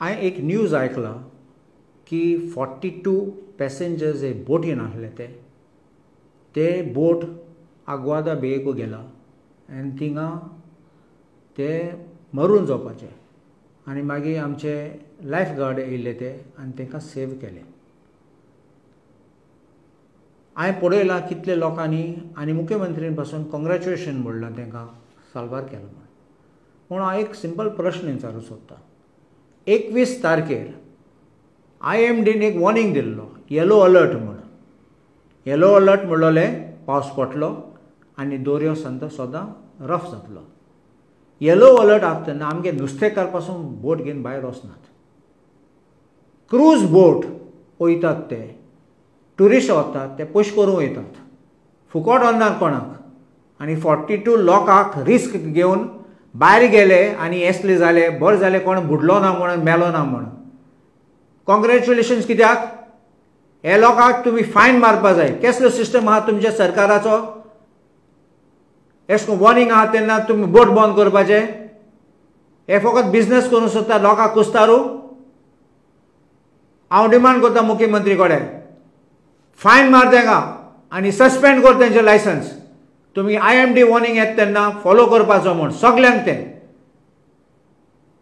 हांवें एक न्यूज आयकला की 42 पॅसेंजर्स एक बोटीन आसले ते बोट आग्वादा बेयको गेला आनी थिंगा ते मरून जावपाचे आनी मागीर आमचे लायफ गार्ड येयले ते आनी तांकां सेव केले. हांवें पळयलां कितले लोकांनी आनी मुख्यमंत्रीन पासून कॉंग्रॅच्युलेशन म्हणलां तांकां साल्वार केलो म्हण. पूण हांव एक सिंपल प्रश्न विचारूंक सोदतां. 21 तारखेर IMDन एक वॉर्निंग दिल्लो येलो अलर्ट म्हूण. येलो अलर्ट म्हणलोलें पावस पडटलो आनी दर्यो सदां रफ जातलो. येलो अलर्ट आसतना आमगे नुस्तेकार पासून बोट घेवन भायर वचनात. क्रूज बोट वयतात ते ट्युरिस्ट वतात ते पयशे करूं वयतात फुकट व्हरनात कोणाक. आनी 42 लोकांक रिस्क घेवन भायर गेले आनी एसले जाले बरें जालें कोण बुडलो ना म्हण मेलो ना म्हण. कॉंग्रॅच्युलेशन्स कित्याक? हे लोकांक तुमी फायन मारपा जाय. कसलो सिस्टम आहा तुमच्या सरकाराचो? एश वॉर्निंग आहा तेन्ना तुमी बोट बंद करपाचे? हे फकत बिझनेस करूंक सोदता लोकांक कुस्तारू? हांव डिमांड करता मुख्यमंत्री कडेन फायन मार तांकां आनी सस्पेंड कर तेंचें लायसन्स. तुमी IMD वॉर्निंग येता तेन्ना फॉलो करपाचो म्हूण सगल्यांक तें.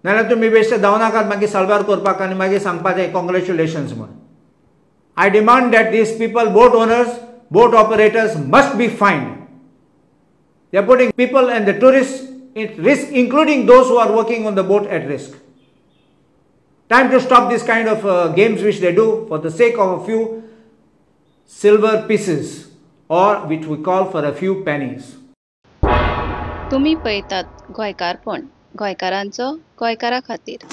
नाजाल्यार तुमी बेश्टे धांवनाकात मागीर साल्वार करपाक आनी मागीर सांगपाचें कॉंग्रॅच्युलेशन्स म्हूण. I demand that these people, boat owners, boat operators must be fined. They are putting people and the tourists at risk, including those who are working on the boat at risk. Time to stop this kind of games which they do for the sake of a few silver pieces or which we call for a few pennies. तुम्ही पळयतात गोंयकारपण, गोंयकारांचो गोंयकारा खातीर.